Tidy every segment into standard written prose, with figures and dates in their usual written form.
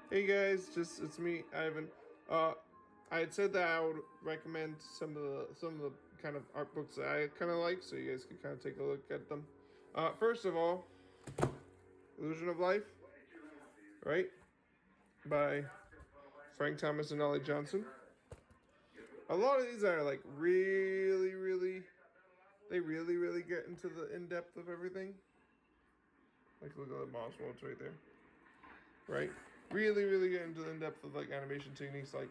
Hey guys, it's me, Ivan. Uh, I had said that I would recommend some of the kind of art books that I kind of like, so you guys can kind of take a look at them. First of all, Illusion of Life, right, by Frank Thomas and Ollie Johnson. A lot of these are like really get into the in depth of everything. Like look at the Moss Worlds right there, right? Really get into the in depth of like animation techniques like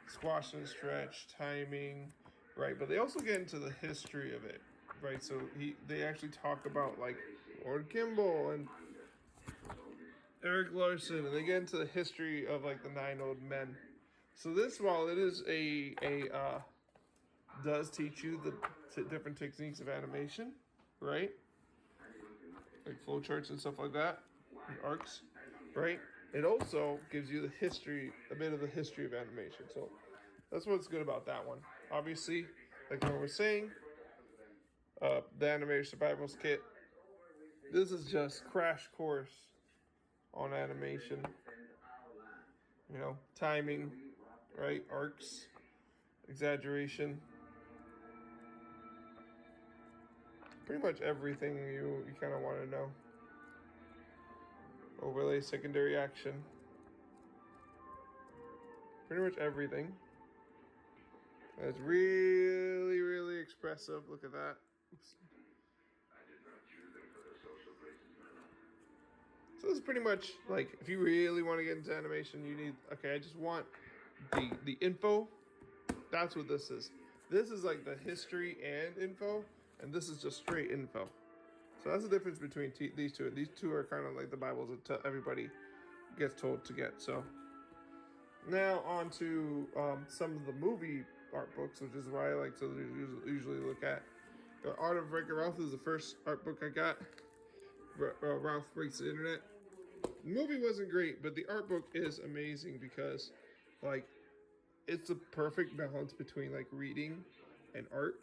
squash and stretch, timing, right? But they also get into the history of it, right? So they actually talk about like Lord Kimball and Eric Larson, and they get into the history of like the Nine Old Men. So this, while it is does teach you the different techniques of animation, right? Like flow charts and stuff like that, and arcs, right? It also gives you a bit of the history of animation. So that's what's good about that one. Obviously, like what we're saying, the Animator Survivals Kit. This is just crash course on animation. You know, timing, right? Arcs, exaggeration. Pretty much everything you kind of want to know. Overlay secondary action. Pretty much everything. It's really expressive. Look at that. Oops. So this is pretty much like if you really want to get into animation, you need I just want the info. That's what this is. This is like the history and info, and this is just straight info. So that's the difference between these two. These two are kind of like the Bibles that everybody gets told to get. So now on to some of the movie art books, which is what I like to usually look at. The Art of Wreck-It Ralph is the first art book I got. Ralph Breaks the Internet. The movie wasn't great, but the art book is amazing because, like, it's a perfect balance between like reading and art.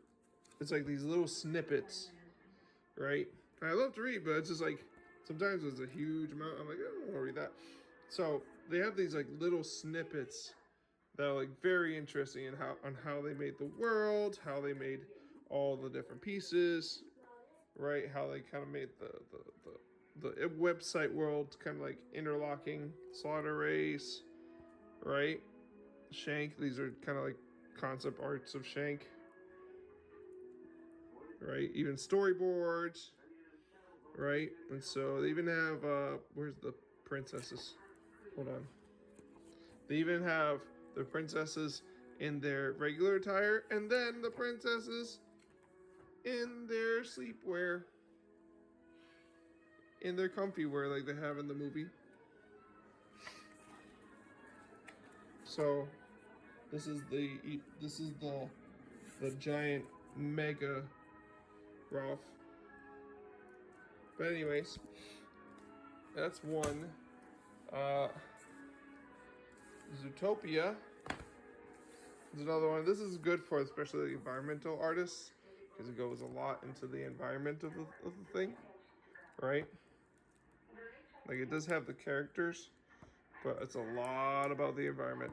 It's like these little snippets, right? I love to read, but it's just like sometimes it's a huge amount. I'm like, I don't want to read that. So they have these like little snippets that are like very interesting in how they made the world, how they made all the different pieces, right? How they kind of made the website world kind of like interlocking, Slaughter Race, right? Shank. These are kind of like concept arts of Shank, right? Even storyboards, right? And so they even have where's the princesses? Hold on. They even have the princesses in their regular attire, and then the princesses in their sleepwear, in their comfy wear, like they have in the movie. So this is the giant mega Ralph. But anyways, that's one. Uh, Zootopia is another one. This is good for especially the environmental artists because it goes a lot into the environment of the thing, right? Like it does have the characters, but it's a lot about the environment.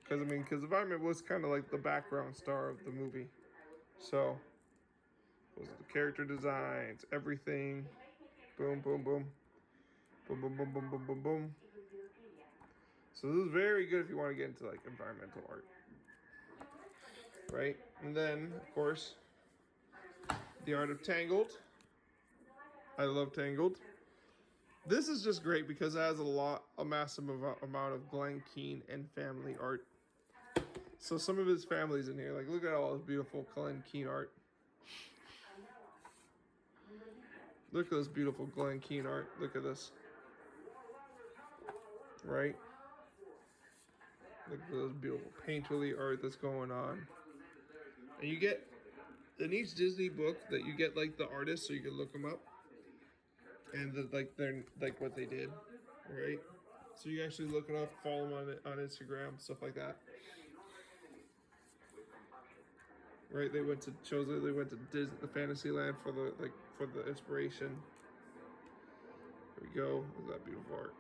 Because the environment was kind of like the background star of the movie. So, those are the character designs, everything. Boom, boom, boom. Boom, boom, boom, boom, boom, boom, boom. So this is very good if you want to get into like environmental art. Right? And then, of course, The Art of Tangled. I love Tangled. This is just great because it has a massive amount of Glen Keane and family art. So some of his family's in here. Like, look at all this beautiful Glen Keane art. Look at this beautiful Glen Keane art. Look at this. Right? Look at this beautiful painterly art that's going on. And you get, in each Disney book, that you get like the artists so you can look them up. And they're like what they did. Right? So you actually look it up, follow them on Instagram, stuff like that. Right, they went to Disney, the Fantasyland for the inspiration. There we go. Look at that beautiful art.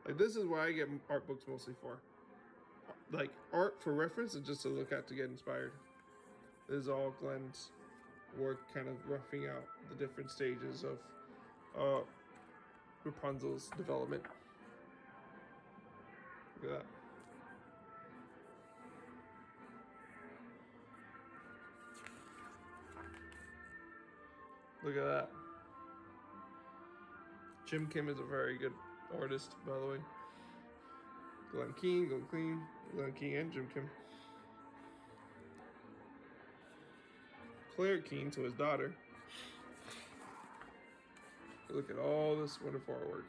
Like, this is what I get art books mostly for. Like, art for reference and just to look at to get inspired. This is all Glenn's work, kind of roughing out the different stages of Rapunzel's development. Look at that. Look at that. Jim Kim is a very good artist, by the way. Glen Keane and Jim Kim. Claire Keane, so his daughter. Look at all this wonderful artwork.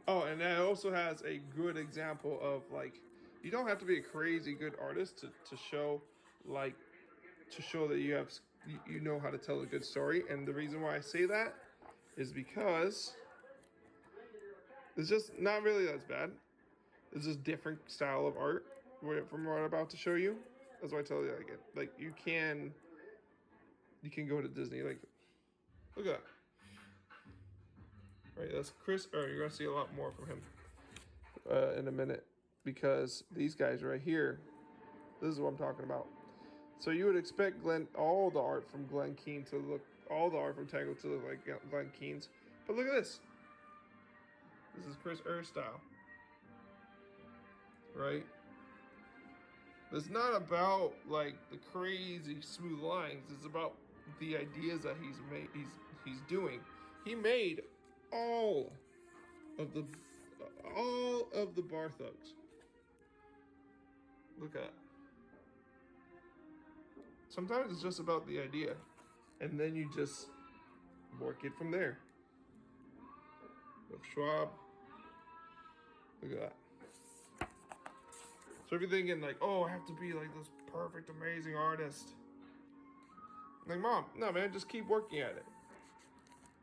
Oh, and that also has a good example of, like, you don't have to be a crazy good artist to show, like, to show that you know how to tell a good story. And the reason why I say that is because it's just not really that bad. It's just different style of art from what I'm about to show you. That's why I tell you, like you can go to Disney. Like, look at that. Right, that's Chris. Or you're gonna see a lot more from him in a minute, because these guys right here, this is what I'm talking about. So you would expect all the art from Glen Keane to look, all the art from Tangled to look like Glen Keane's, but look at this. This is Chris style, right? It's not about like the crazy smooth lines. It's about the ideas that he's made. He's doing. He made all of the bar thugs. Look at that. Sometimes it's just about the idea, and then you just work it from there. With Schwab. Look at that. So if you're thinking like, oh, I have to be like this perfect, amazing artist. Like, Mom, no, man, just keep working at it.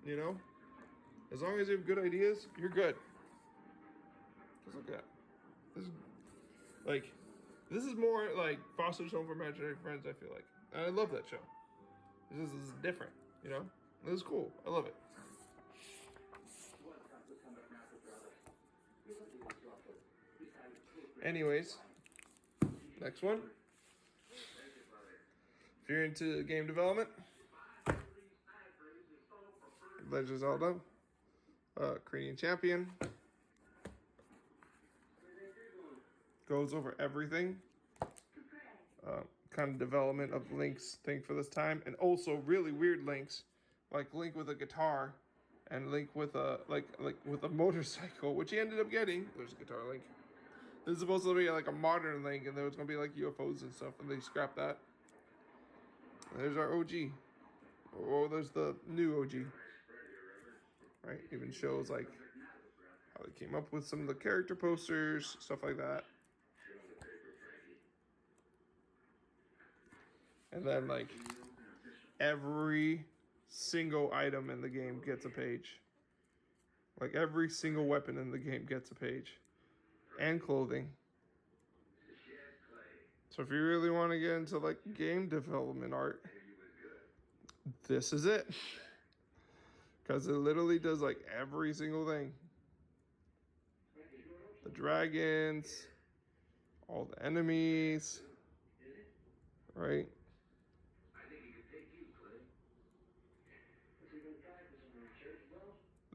You know? As long as you have good ideas, you're good. Just look at that. This is more like Foster's Home for Imaginary Friends, I feel like. And I love that show. This is different, you know? This is cool. I love it. Anyways, next one. If you're into game development, Legend of Zelda, Korean Champion, goes over everything. Kind of development of Link's thing for this time, and also really weird Links, like Link with a guitar, and Link with a with a motorcycle, which he ended up getting. There's a guitar Link. This is supposed to be like a modern Link, and there was gonna be like UFOs and stuff, and they scrapped that. And there's our OG. Oh, there's the new OG. Right? Even shows like how they came up with some of the character posters, stuff like that. And then like every single item in the game gets a page. Like every single weapon in the game gets a page. And clothing. So if you really want to get into like game development art, this is it. Because it literally does like every single thing. The dragons, all the enemies, right?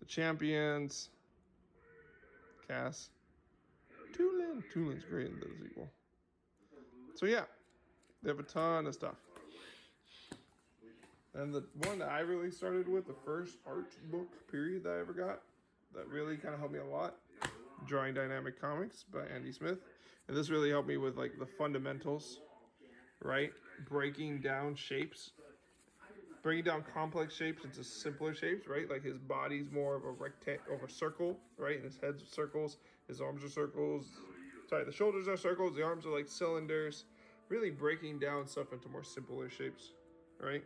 The champions, Cass. Toolin's great in the sequel. So yeah, they have a ton of stuff. And the one that I really started with, the first art book period that I ever got, that really kind of helped me a lot, Drawing Dynamic Comics by Andy Smith. And this really helped me with like the fundamentals, right? Breaking down shapes, breaking down complex shapes into simpler shapes, right? Like his body's more of a rectangle, of a circle, right? And his head's circles, his arms are circles. Sorry, the shoulders are circles, the arms are like cylinders. Really breaking down stuff into more simpler shapes, right?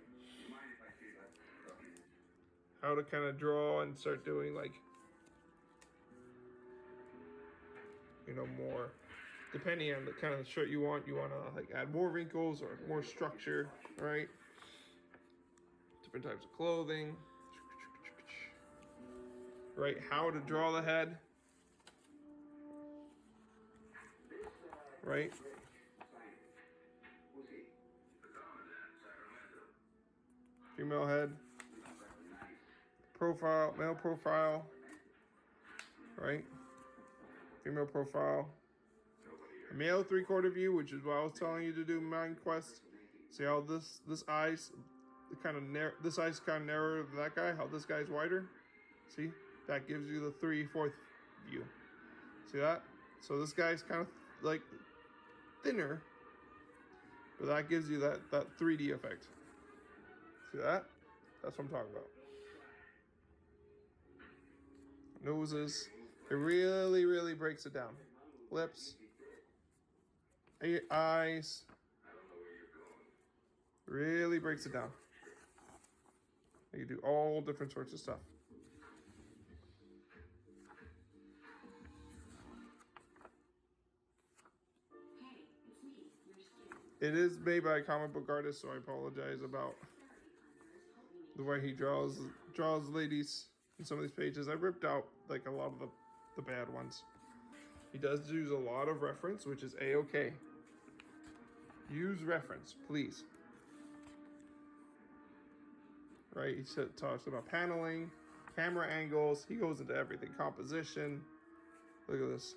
How to kind of draw and start doing like, you know, more, depending on the kind of shirt you want to like add more wrinkles or more structure, right? Different types of clothing. right? How to draw the head, right? Female head, profile, male profile, right? Female profile, male 3/4 view, which is what I was telling you to do Mind Quest. See how this eye's kind of narrow, this eye's kind of narrower than that guy. How this guy's wider. See, that gives you the 3/4 view. See that? So this guy's kind of like thinner, but that gives you that 3D effect. See that? That's what I'm talking about. Noses. It really breaks it down. Lips. Eyes. Really breaks it down. You can do all different sorts of stuff. It is made by a comic book artist, so I apologize about the way he draws ladies in some of these pages. I ripped out like a lot of the bad ones. He does use a lot of reference, which is a-okay. Use reference, please. Right, he talks about paneling, camera angles. He goes into everything. Composition. Look at this.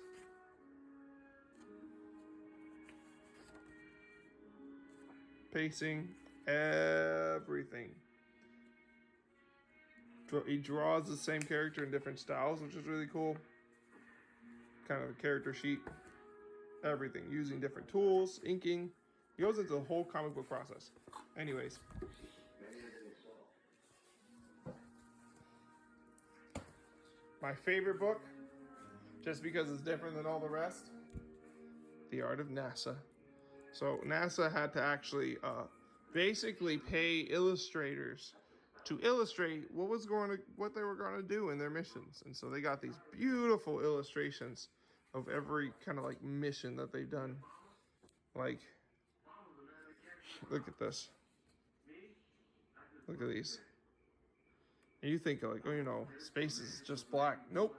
Pacing, everything. He draws the same character in different styles, which is really cool. Kind of a character sheet. Everything, using different tools, inking. He goes into the whole comic book process. Anyways. My favorite book, just because it's different than all the rest, The Art of NASA. So NASA had to actually basically pay illustrators to illustrate what they were going to do in their missions. And so they got these beautiful illustrations of every kind of like mission that they've done. Like, look at this. Look at these. And you think like, oh, you know, space is just black. Nope.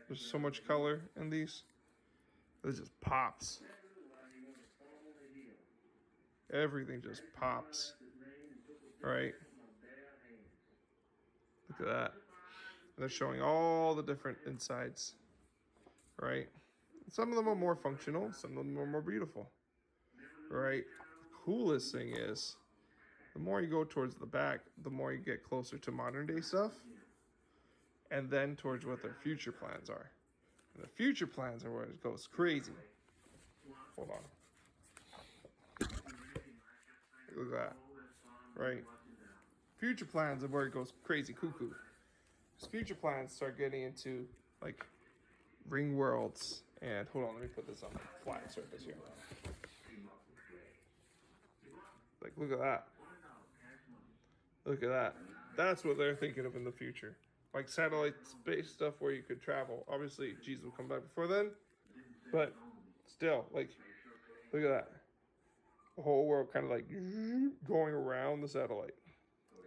There's so much color in these. It just pops. Everything just pops. Right? Look at that. They're showing all the different insides. Right? Some of them are more functional. Some of them are more beautiful. Right? The coolest thing is, the more you go towards the back, the more you get closer to modern day stuff. And then towards what their future plans are. And the future plans are where it goes crazy. Hold on. Look at that. Right? Future plans are where it goes crazy cuckoo. Because future plans start getting into like ring worlds. And hold on, let me put this on a flat surface here. Like, look at that. Look at that. That's what they're thinking of in the future. Like satellite space stuff where you could travel. Obviously, Jesus will come back before then. But still, like, look at that. The whole world kind of like going around the satellite.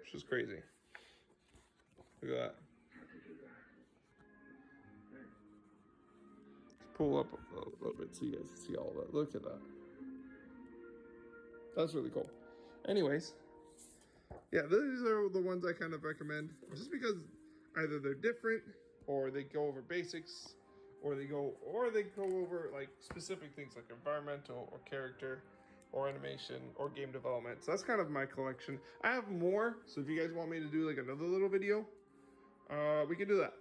Which is crazy. Look at that. Let's pull up a little bit so you guys can see all that. Look at that. That's really cool. Anyways. Yeah, these are the ones I kind of recommend. Just because either they're different, or they go over basics, or they go over like specific things like environmental or character or animation or game development. So that's kind of my collection. I have more, so if you guys want me to do like another little video, we can do that.